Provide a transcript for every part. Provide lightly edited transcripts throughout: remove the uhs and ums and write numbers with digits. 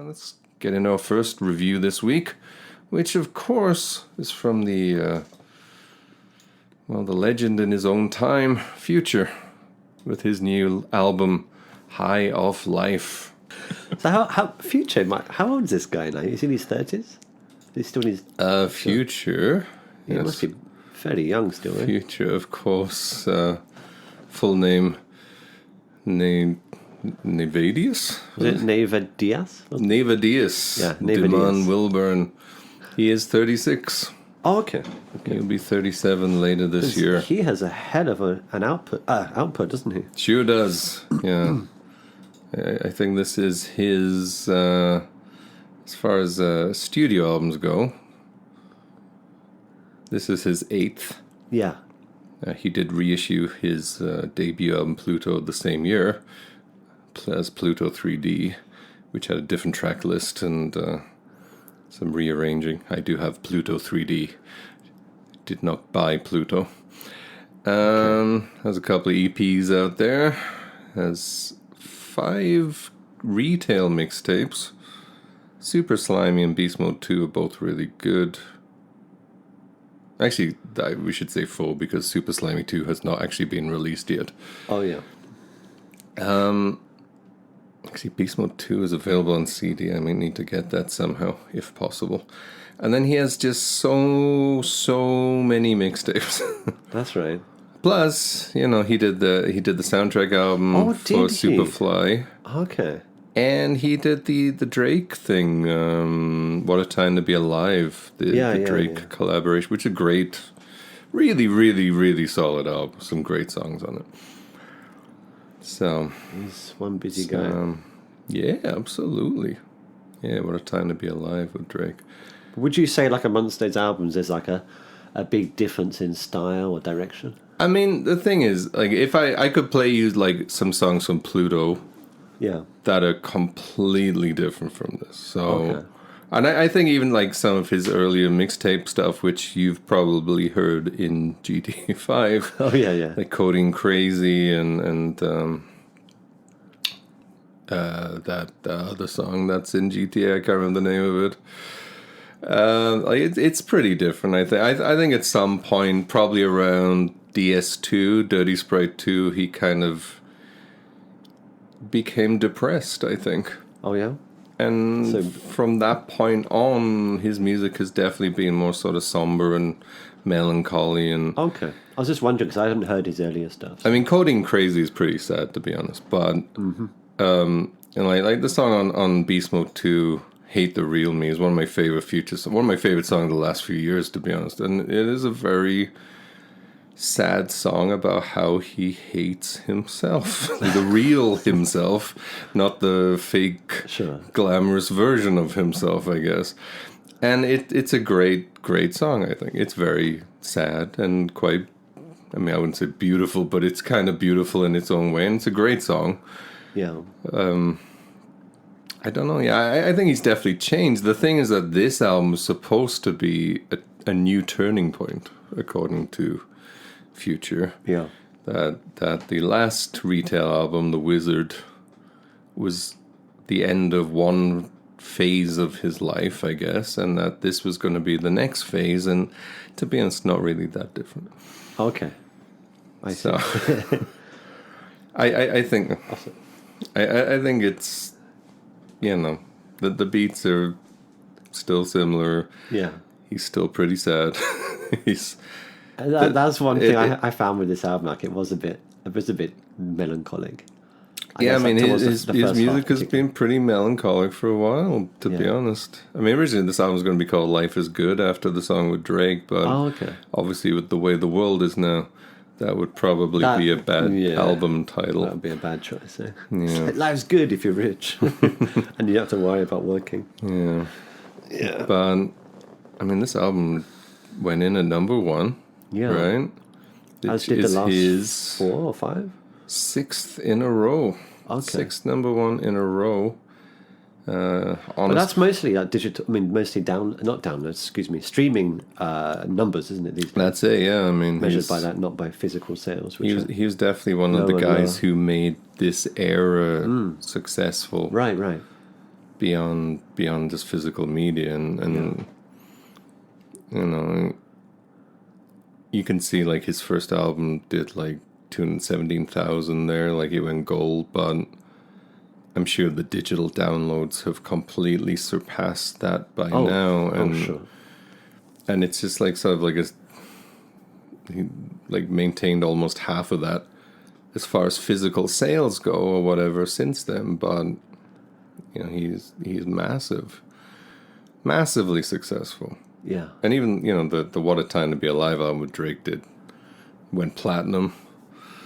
let's get into our first review this week, which of course is from the legend in his own time, Future, with his new album, High of Life. So how Future, how old is this guy now? Is he in his 30s? He's still in his... Future. He must be fairly young still, right? Future, of course. Full name, Nevadius? Was it Nevadius? Nevadius. Yeah, Demon Wilburn. He is 36. Oh, okay. He'll be 37 later this year. He has a hell of an output, doesn't he? Sure does, yeah. I think this is his, as far as studio albums go, this is his 8th. Yeah. He did reissue his debut album, Pluto, the same year, as Pluto 3D, which had a different track list and some rearranging. I do have Pluto 3D. Did not buy Pluto. Has a couple of EPs out there. Has 5 retail mixtapes. Super Slimy and Beast Mode 2 are both really good. Actually, we should say 4 because Super Slimy 2 has not actually been released yet. Oh, yeah. Actually, Beast Mode 2 is available on CD. I may need to get that somehow, if possible. And then he has just so many mixtapes. That's right. Plus, he did the soundtrack album for Superfly. Okay. And he did the Drake thing, What a Time to Be Alive, the Drake collaboration, which is a great, really, really, really solid album. Some great songs on it. So he's one busy guy. Yeah, absolutely. Yeah, What a Time to Be Alive with Drake. Would you say, like, amongst those albums, there's like a big difference in style or direction? I mean, the thing is, like, if I could play you like some songs from Pluto, that are completely different from this. So, okay. And I think even like some of his earlier mixtape stuff, which you've probably heard in GTA 5. Oh yeah. Like Coding Crazy and that other song that's in GTA. I can't remember the name of it. It's pretty different. I think at some point, probably around DS2, Dirty Sprite 2, he kind of became depressed, I think. Oh, yeah? And from that point on, his music has definitely been more sort of somber and melancholy. And okay. I was just wondering, because I hadn't heard his earlier stuff. I mean, Coding Crazy is pretty sad, to be honest. But, and like the song on Beast Mode 2, Hate the Real Me, is one of my favorite one of my favorite songs of the last few years, to be honest. And it is a very sad song about how he hates himself. The real himself, not the fake glamorous version of himself, I guess. And it's a great song, I think. It's very sad and quite, I mean, I wouldn't say beautiful, but it's kind of beautiful in its own way, and it's a great song. Yeah. I don't know. Yeah, I think he's definitely changed. The thing is that this album is supposed to be a new turning point, according to Future. Yeah. That the last retail album, The Wizard, was the end of one phase of his life, I guess, and that this was going to be the next phase, and to be honest, not really that different. Okay. I see. So, I think awesome. I think it's, the beats are still similar. Yeah. He's still pretty sad. That's one thing I found with this album. Like, it was a bit melancholic. I mean, his music has been pretty melancholic for a while, to be honest. I mean, originally this album was going to be called Life is Good after the song with Drake, but obviously with the way the world is now, that would probably be a bad album title. That would be a bad choice. Yeah. Yeah. Life's good if you're rich and you don't have to worry about working. Yeah. Yeah. But, I mean, this album went in at number 1. Yeah. Right? As did the last 4 or 5? 6th in a row. Okay. 6th number 1 in a row. But that's mostly digital. I mean, mostly streaming numbers, isn't it? These days? That's it. Yeah, I mean, measured by that, not by physical sales. He was definitely one of the guys who made this era successful. Right. beyond just physical media, and you know, you can see like his first album did like 217,000 there, like it went gold, but I'm sure the digital downloads have completely surpassed that by now, and sure. and it's just like sort of like he like maintained almost half of that as far as physical sales go or whatever since then, but you know, he's massively successful. Yeah. And even, you know, the What a Time to Be Alive album with Drake went platinum.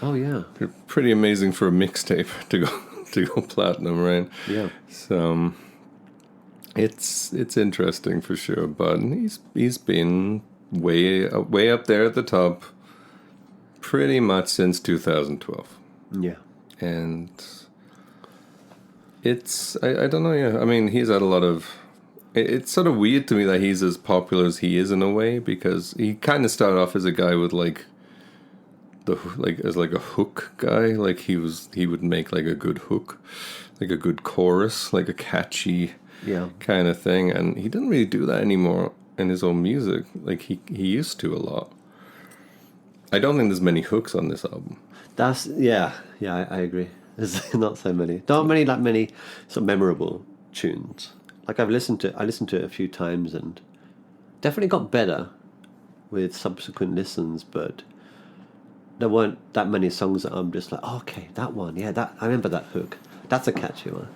Oh yeah. Pretty amazing for a mixtape to go platinum, right? Yeah. So it's interesting for sure, but he's been way up there at the top pretty much since 2012. Yeah. And it's I don't know, yeah. I mean, he's had a lot of. It's sort of weird to me that he's as popular as he is in a way, because he kind of started off as a guy with like as like a hook guy. Like he would make like a good hook, like a good chorus, like a catchy kind of thing, and he didn't really do that anymore in his own music. Like he used to a lot. I don't think there's many hooks on this album. That's I agree. There's not so many. Not many sort of memorable tunes. Like I listened to it a few times and definitely got better with subsequent listens, but there weren't that many songs that I'm just like, oh, okay, that one, yeah, that I remember that hook. That's a catchy one.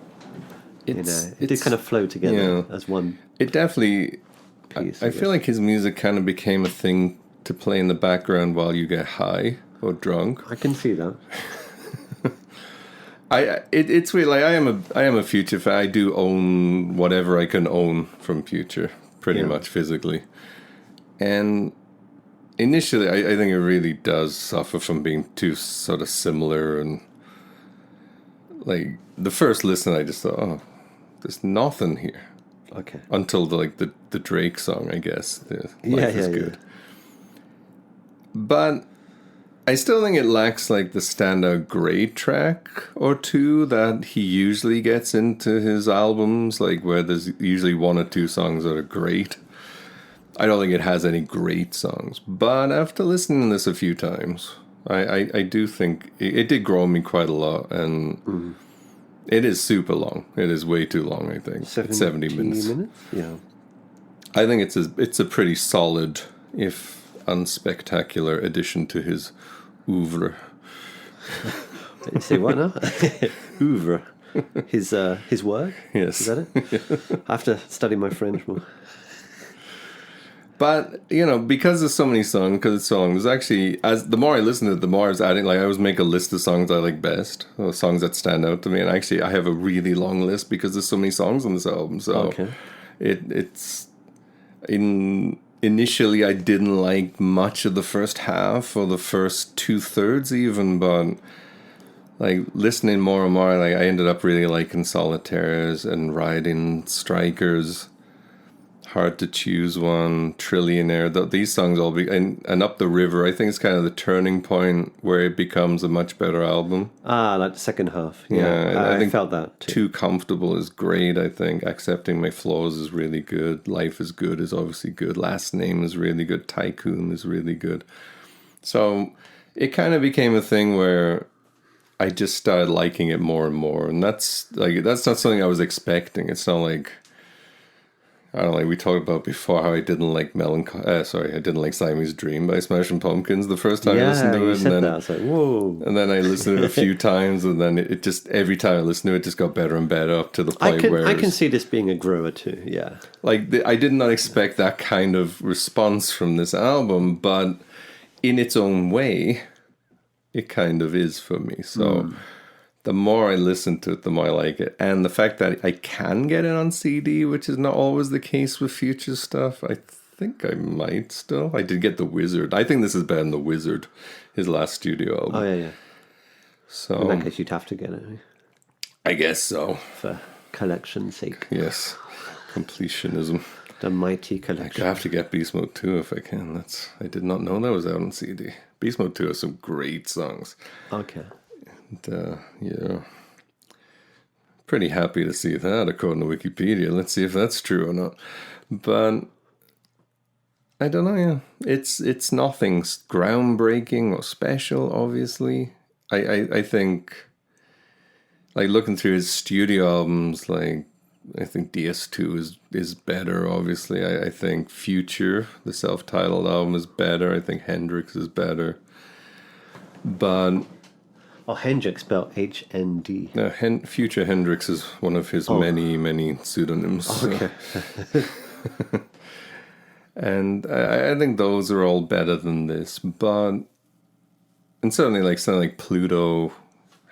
It did kind of flow together as one. It definitely piece. I feel like his music kind of became a thing to play in the background while you get high or drunk. I can see that. It's weird. Like I am a Future fan. I do own whatever I can own from Future, pretty much physically. And initially, I think it really does suffer from being too sort of similar. And like the first listen, I just thought, oh, there's nothing here. Okay. Until the Drake song, I guess. Life is good. But I still think it lacks like the standout great track or two that he usually gets into his albums, like where there's usually one or two songs that are great. I don't think it has any great songs, but after listening to this a few times, I do think it did grow on me quite a lot, and it is super long. It is way too long, I think. 70 minutes. Yeah. I think it's a pretty solid, if unspectacular, addition to his oeuvre. You say what now? Oeuvre. His work? Yes. Is that it? I have to study my French more. But, you know, because there's so many songs, because it's so long, there's actually, as the more I listen to it, the more I was adding, like I always make a list of songs I like best, or songs that stand out to me, and actually I have a really long list because there's so many songs on this album, so it's initially I didn't like much of the first half or the first 2/3 even, but like listening more and more, like I ended up really liking Solitaires and Riding Strikers, Hard to Choose One, Trillionaire. These songs all be and Up the River. I think it's kind of the turning point where it becomes a much better album. Like the second half. Yeah, I think felt that too. Too Comfortable is great. I think Accepting My Flaws is really good. Life is Good is obviously good. Last Name is really good. Tycoon is really good. So it kind of became a thing where I just started liking it more and more, and that's not something I was expecting. It's not like, I don't know, like we talked about before how I didn't like I didn't like Siamese Dream by Smashing Pumpkins the first time I listened to it. And then, that. I was like, whoa. And then I listened to it a few times, and then it just, every time I listened to it, just got better and better up to the point where... I can see this being a grower too, yeah. Like, I did not expect that kind of response from this album, but in its own way, it kind of is for me. So... The more I listen to it, the more I like it. And the fact that I can get it on CD, which is not always the case with Future stuff, I think I might still. I did get The Wizard. I think this is better than The Wizard, his last studio album. Oh, yeah. So, in that case, you'd have to get it. I guess so. For collection's sake. Yes. Completionism. The mighty collection. I have to get Beast Mode 2 if I can. I did not know that was out on CD. Beast Mode 2 has some great songs. Okay. And, yeah, Pretty happy to see that, according to Wikipedia. Let's see if that's true or not. But I don't know. Yeah, it's nothing groundbreaking or special. Obviously, I think, like, looking through his studio albums, like, I think DS2 is better. Obviously, I think Future, the self-titled album, is better. I think Hndrxx is better. But Hndrxx spelled HND. no, Future Hndrxx is one of his many pseudonyms. Okay. And I think those are all better than this. But and certainly, like, something like Pluto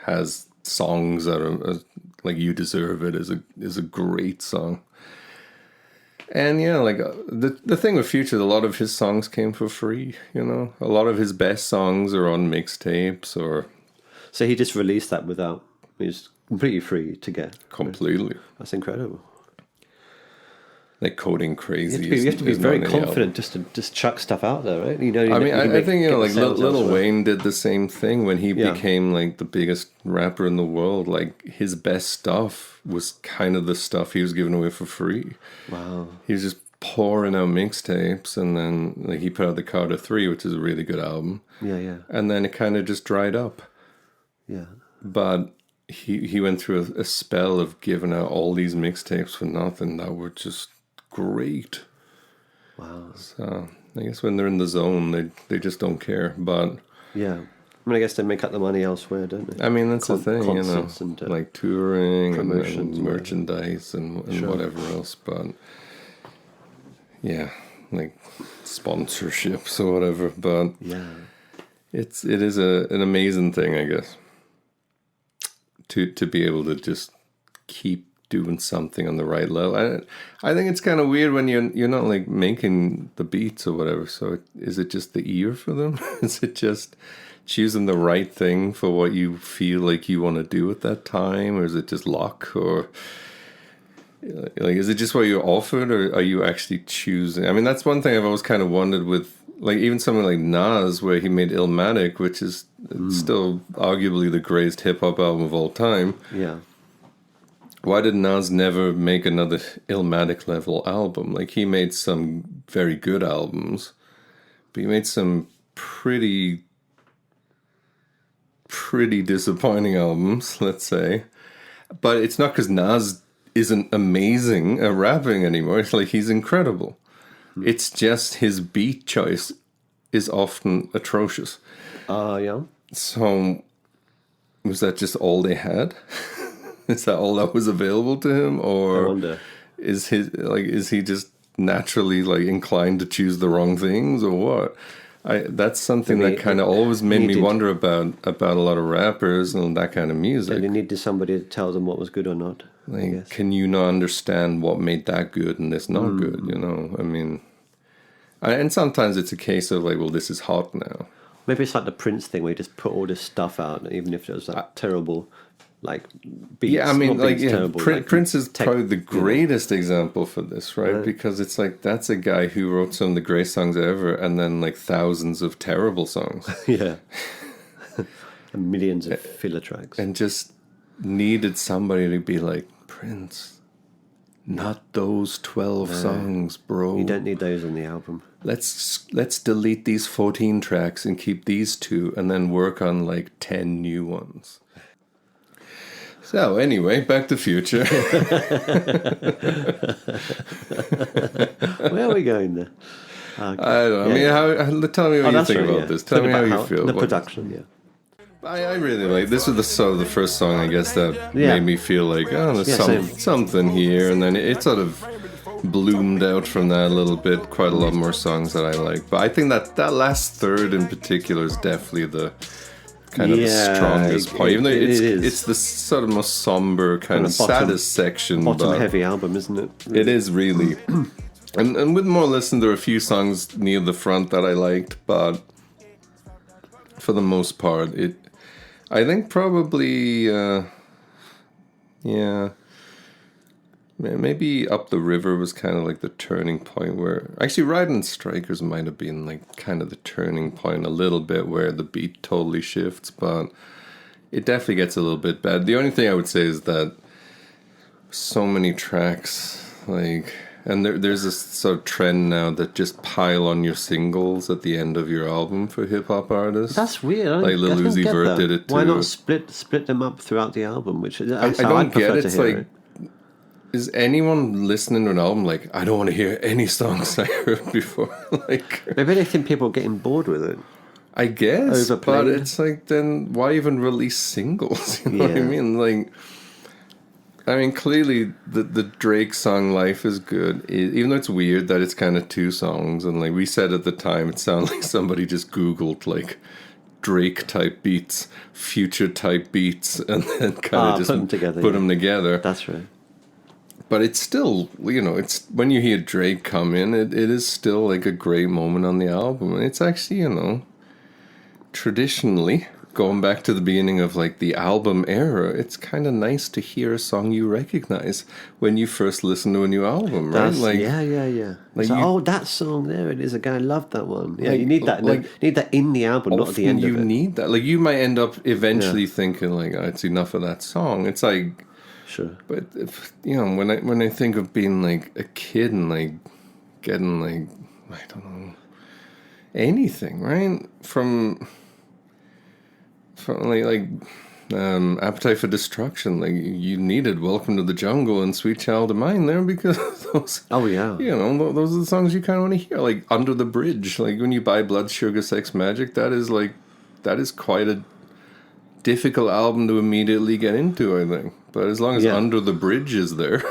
has songs that are like You Deserve It is a great song. And yeah, like, the thing with Future, a lot of his songs came for free. You know, a lot of his best songs are on mixtapes or. So he just released that it was completely free to get. Completely. That's incredible. Like Coding Crazy. You have to be very confident just to just chuck stuff out there, right? You know. I think like Lil Wayne did the same thing when he became like the biggest rapper in the world. Like, his best stuff was kind of the stuff he was giving away for free. Wow. He was just pouring out mixtapes, and then, like, he put out the Carter 3, which is a really good album. Yeah. And then it kind of just dried up. Yeah. But he went through a spell of giving out all these mixtapes for nothing that were just great. Wow. So I guess when they're in the zone, they just don't care. But yeah, I mean, I guess they make up the money elsewhere, don't they? I mean, that's the thing, you know, and, like touring promotions, and merchandise and whatever else. But yeah, like sponsorships or whatever. But yeah, it is an amazing thing, I guess, to be able to just keep doing something on the right level. I think it's kind of weird when you're not like making the beats or whatever. So is it just the ear for them? Is it just choosing the right thing for what you feel like you want to do at that time, or is it just luck, or like, is it just what you're offered, or are you actually choosing? I mean, that's one thing I've always kind of wondered with, like, even something like Nas, where he made Illmatic, which is still arguably the greatest hip hop album of all time. Yeah. Why did Nas never make another Illmatic level album? Like, he made some very good albums, but he made some pretty disappointing albums, let's say. But it's not because Nas isn't amazing at rapping anymore. It's like, he's incredible. It's just his beat choice is often atrocious. Yeah. So was that just all they had? Is that all that was available to him, or I wonder. is he just naturally like inclined to choose the wrong things, or what? That's something that kind of always made me wonder about a lot of rappers and that kind of music. They needed somebody to tell them what was good or not. Like, can you not understand what made that good and this not good? You know, I mean, and sometimes it's a case of like, well, this is hot now. Maybe it's like the Prince thing where you just put all this stuff out, even if it was like terrible. Like beats, yeah, I mean, like, terrible, Prince is probably the greatest example for this, right? Because it's like, that's a guy who wrote some of the great songs ever, and then like thousands of terrible songs. Yeah, and millions of filler tracks, and just needed somebody to be like, Prince, not those 12 songs, bro. You don't need those on the album. Let's delete these 14 tracks and keep these 2, and then work on like 10 new ones. So anyway, back to Future. Where are we going there? Okay. I don't know. I mean, tell me what you think about this. Tell me how you feel. The production, yeah. I really like this. Was the first song, I guess, that made me feel like, oh, there's something here, and then it sort of bloomed out from that a little bit. Quite a lot more songs that I like, but I think that last third in particular is definitely the kind of the strongest part. Even though it's the sort of most somber, kind of saddest section. Bottom heavy album, isn't it? Really? It is really. And with more listen, there are a few songs near the front that I liked, but for the most part, I think probably, maybe Up the River was kind of like the turning point where, actually Riding Strikers might have been like kind of the turning point a little bit where the beat totally shifts, but it definitely gets a little bit bad. The only thing I would say is that so many tracks, like, and there's this sort of trend now that just pile on your singles at the end of your album for hip hop artists. That's weird. Like Lil Uzi Vert did it too. Why not split them up throughout the album? Which I don't get it. It's like, is anyone listening to an album like, I don't want to hear any songs I heard before? Like, maybe they think people are getting bored with it. I guess, Overplayed. but it's like, then why even release singles? You know what I mean? Like, I mean, clearly the Drake song "Life Is Good," even though it's weird that it's kind of two songs, and like we said at the time, it sounded like somebody just Googled like Drake type beats, Future type beats, and then kind of just put them together. That's right. But it's still, you know, it's when you hear Drake come in, it is still like a great moment on the album. And it's actually, you know, traditionally, going back to the beginning of like the album era, it's kind of nice to hear a song you recognize when you first listen to a new album, right? Like, yeah. Like, oh, that song there it is again. I love that one. Yeah, like, you need that. Like, you need that in the album, not at the end of it. You need that. Like, you might end up eventually thinking like, oh, it's enough of that song. It's like. Sure. But if, you know, when I think of being like a kid and like getting like, I don't know, anything, right? From like Appetite for Destruction, like you needed Welcome to the Jungle and Sweet Child of Mine there because those. Oh yeah. You know, those are the songs you kind of want to hear. Like Under the Bridge, like when you buy Blood Sugar Sex Magic, that is quite a difficult album to immediately get into, I think. But as long as Under the Bridge is there,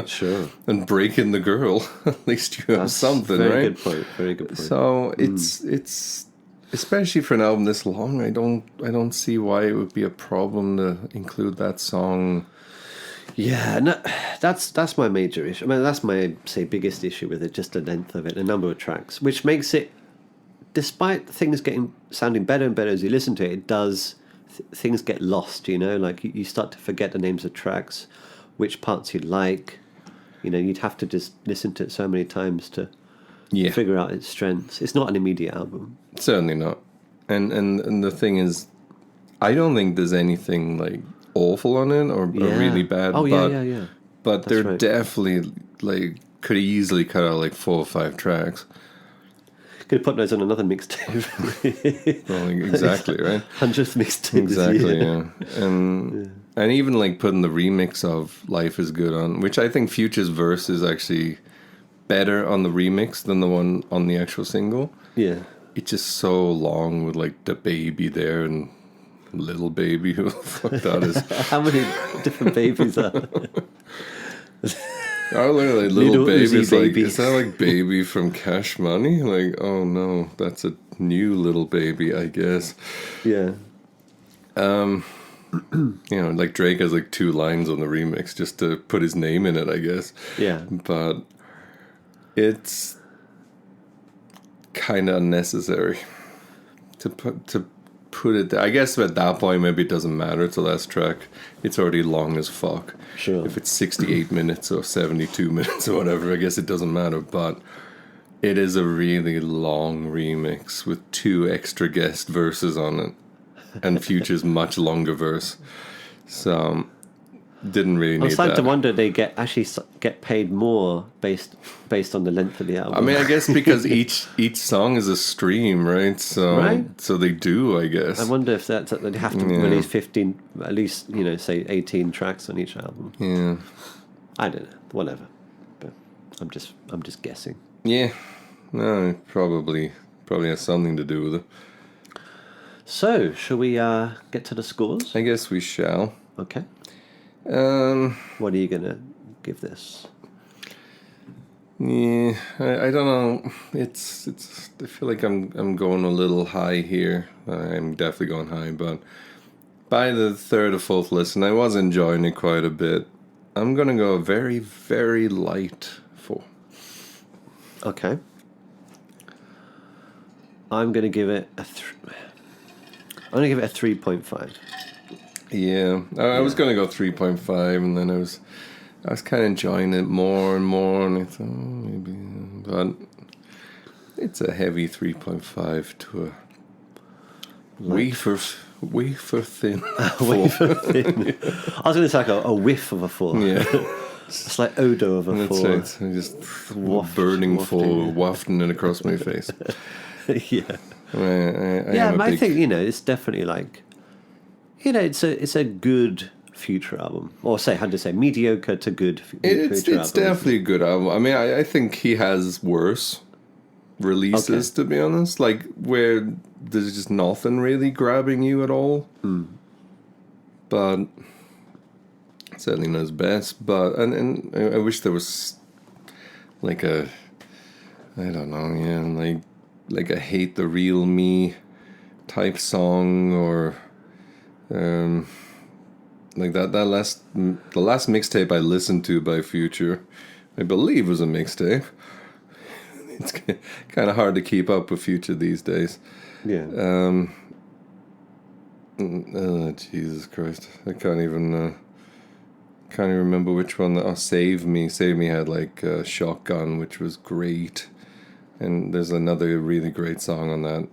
sure, and Breaking the Girl, at least you have something, very right? Good point. Very good point. So it's especially for an album this long, I don't see why it would be a problem to include that song. Yeah, no, that's my major issue. I mean, that's my biggest issue with it, just the length of it, the number of tracks, which makes it, despite things sounding better and better as you listen to it, it does. Things get lost, you know, like you start to forget the names of tracks, which parts you like. You know, you'd have to just listen to it so many times to figure out its strengths. It's not an immediate album. Certainly not. And the thing is, I don't think there's anything like awful on it or really bad. Oh, but, yeah. But they're definitely like could easily cut out like 4 or 5 tracks. Could have put those on another mixtape. Well, exactly, right? 100th mixtape. Exactly, yeah. And even like putting the remix of Life Is Good on, which I think Future's verse is actually better on the remix than the one on the actual single. Yeah. It's just so long with like the baby there and little baby. Who the fuck that is? How many different babies are there? I look at like little babies. Like, is that like Baby from Cash Money? Like, oh no, that's a new little baby, I guess. Yeah. You know, like Drake has like 2 lines on the remix just to put his name in it, I guess. Yeah. But it's kind of unnecessary to put it there. I guess at that point maybe it doesn't matter. It's the last track. It's already long as fuck. Sure. If it's 68 minutes or 72 minutes or whatever, I guess it doesn't matter. But it is a really long remix with 2 extra guest verses on it, and Future's much longer verse. So didn't really need that. I'm starting to wonder they get paid more based on the length of the album. I mean, I guess because each song is a stream, right? So so they do, I guess. I wonder if they have to release 15, at least, you know, say 18 tracks on each album. Yeah. I don't know, whatever. But I'm just guessing. Yeah. No, it probably has something to do with it. So, shall we get to the scores? I guess we shall. Okay. What are you gonna give this? Yeah, I don't know. It's. I feel like I'm going a little high here. I'm definitely going high, but by the 3rd or 4th listen, I was enjoying it quite a bit. I'm gonna go a very, very light 4. Okay. I'm gonna give it a 3.5. Yeah, I was going to go 3.5, and then I was kind of enjoying it more and more, and I thought, maybe, but it's a heavy 3.5 to a wafer thin 4. Wafer thin. I was going to say like a whiff of a 4. Yeah. It's like Odo of a That's four. right. I just burning full, wafting it across my face. Yeah. I Yeah, am a but I big think, it's definitely like, it's a good Future album. Or mediocre to good Future album. It's definitely a good album. I mean, I think he has worse releases, to be honest. Like, where there's just nothing really grabbing you at all. But certainly not his best. But, and I wish there was like a, I don't know, yeah, like a Hate the Real Me type song, or like the last mixtape I listened to by Future, I believe was a mixtape. It's kind of hard to keep up with Future these days. Yeah. Oh, Jesus Christ, I can't even remember which one. Save Me had like Shotgun, which was great, and there's another really great song on that.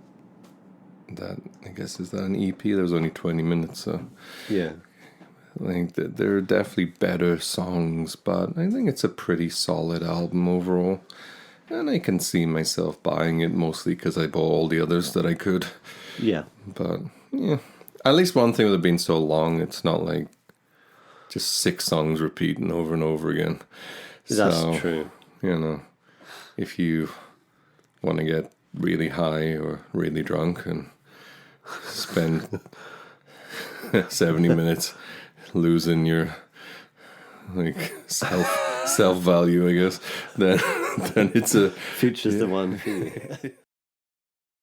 That, I guess, is that an EP? There was only 20 minutes, so Yeah. I think that there are definitely better songs, but I think it's a pretty solid album overall. And I can see myself buying it, mostly because I bought all the others that I could. Yeah. But, yeah. At least one thing with it being so long, it's not like just 6 songs repeating over and over again. That's true. If you want to get really high or really drunk and spend 70 minutes losing your like self value, I guess, then it's a Future's the one for you.